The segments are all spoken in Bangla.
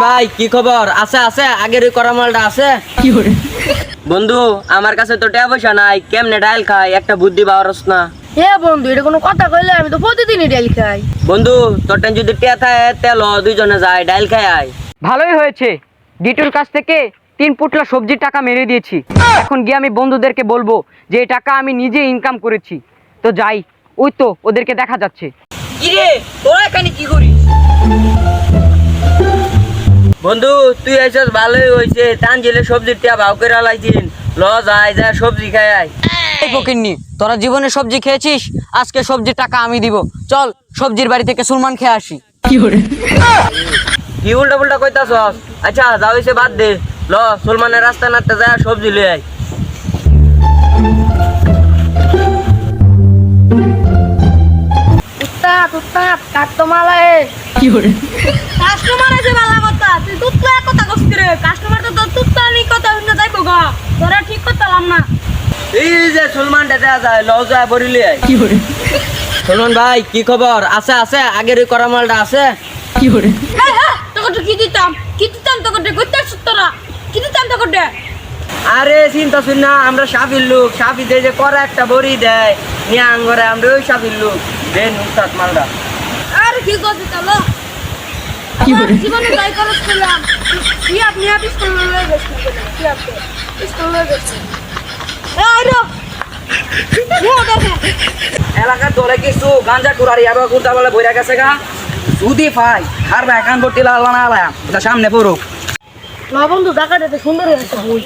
ভাই কি খবর? আছে আছে আগের ওই করা মালটা আছে কি করে? বন্ধু আমার কাছে তো টাকা পয়সা নাই, কেমনে ডাল খাই একটা বুদ্ধি পাওয়ারস না। হে বন্ধু, এটা কোনো কথা কইলে? আমি তো প্রতিদিনই ডাল খাই। বন্ধু তোর টাইম যদি টেয়া থাকে তেল দুইজনে যায় ডাল খাই আয়। ভালোই হয়েছে, ডিটুর কাছ থেকে 3 পুটলা সবজির টাকা মেরে দিয়েছি। এখন গিয়ে আমি বন্ধুদেরকে বলবো যে এই টাকা আমি নিজে ইনকাম করেছি। তো যাই, ওই তো ওদেরকে দেখা যাচ্ছে। কি রে তোরা এখানে কি করিস? বন্ধু তুই এসেছ ভালোই হয়েছে, তানজিলে সবজির টিয়া ভাও করে লাইছিস। ল যায় যা সবজি খাই আয়। এই ফকিন্নি, তোরা জীবনে সবজি খেয়েছিস, আজকে সবজির টাকা আমি দিব। চল সবজির বাড়ি থেকে সুলমান খেয়ে আসি। কি উল্টা পুল্টা কইতাছস? আচ্ছা যাও হইছে বাদ দে, ল সুলমানের রাস্তা নাতে যায় সবজি লই আয়। উস্তাদ কাস্টমার আছে বালা কথা। তুই তুতলা কথা কস করে, কাস্টমার তো তুতলা নি কথা শুনতে যাইবো গা। তোরা ঠিক করতাম না। এই যে সুলমান দেয়া যায়, ল যায় বরিলি আয়। কি করে? সুলমান ভাই কি খবর? আছে আছে আগের ওই করা মালটা আছে কি করে? এই হ্যাঁ, তোকে কি দিতাম তোকে কইতাছ তোরা কি দিতাম তোকে? আরে চিন্তা শুন না, আমরা সাফির লোক, সাফি যে করা একটা বড়ি দেয় নিয়ে আঙ্গরে, আমরা ওই সাফির লোক দেন উস্তাদ মালটা। আর কি করছিস চলো? কি করে জীবনে যাই করছ করলাম। কি আপনি স্কুল লয়ে গেছেন? কি আপনি স্কুল লয়ে গেছেন? এই রো এলাকার দলে কিছু গাঞ্জা কুড়ারি আবার কুর্তা বলে বইরা গেছে গা। যদি পাই আর ভাই কান ভর্তি লাল না আলাম ওটা সামনে পড়ুক। না বন্ধু, ঢাকাটা তো সুন্দর হয়েছে বই।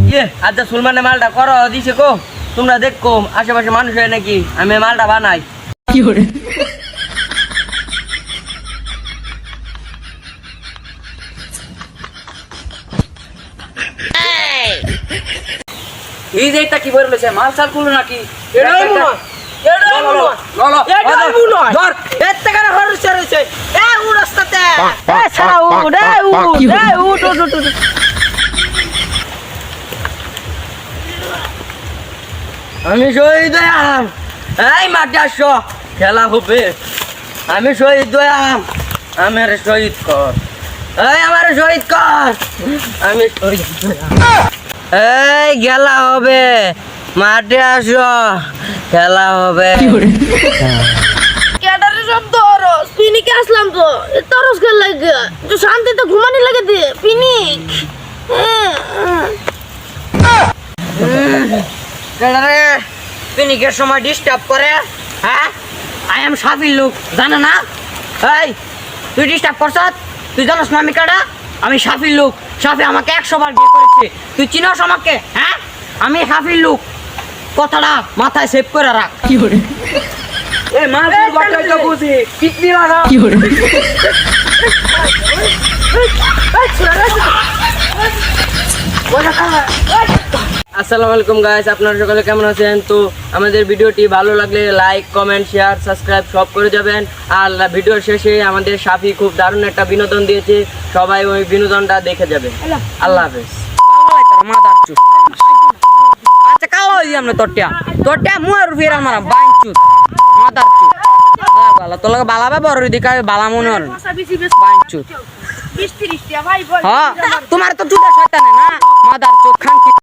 ইয়ে আচ্ছা সুলমানের মালটা করো দিছে কো, তোমরা দেখো আশেপাশে মানুষ হয় নাকি আমি মালটা বানাই। কি করে? এই যে এটা কি বলে লইছে, মাল চাল কুলো নাকি? এটাই মনে হয়, এটাই মনে হয়, এটাই মনে হয়। ধর এতে কারা খরচ হয়েছে? এ উ রাস্তাতে, এ সারা উ উঠ। আমি শহীদ হইয়াম, এই মাঠে আসো খেলা হবে। আমি শহীদ হইয়াম, আমার শহীদ কর, এই আমার শহীদ কর। আমি শহীদ হইয়াম। এই খেলা হবে, মাঠে আসো খেলা হবে। ক্যাডারে সব ধরস, পিনিকে আসলাম তো তরস খেল লাগে, একটু শান্তিতে ঘুমানি লাগে দে পিনিক। পিনিকের সময় ডিস্টার্ব করে, হ্যাঁ আই এম সাফির লোক জানে না? এই তুই ডিস্টার্ব করছ? তুই জানোস না আমি কাটা? আমি সাফির লোক, সাফি আমাকে 100 বার বিয়ে করেছে। তুই চিনোস আমাকে? হ্যাঁ আমি সাফির লোক, কথাটা মাথায় সেভ করে রাখ। কি করে? এই মাল বটল তো বুঝি পিকনি লাগা। কি করে? আসসালামু আলাইকুম গাইস, আপনারা সকলে কেমন আছেন? তো আমাদের ভিডিওটি ভালো লাগলে লাইক কমেন্ট শেয়ার সাবস্ক্রাইব সব করে যাবেন। আর ভিডিওর শেষে আমাদের সাফি খুব দারুণ একটা বিনোদন দিয়েছে, সবাই ওই বিনোদনটা দেখে যাবেন। আল্লাহ হাফেজ। আচ্ছা কালো হই আমরা তোরটা মুয়ার ফেরা মারা বাইচুত মাদার চুত বালা তোলা বালা বা বড় দিকা বালা মনে হল বাইচুত। বৃষ্টি ভাই বল। হ্যাঁ তোমার তো চুটা শয়তান না মাদার চোখ খান।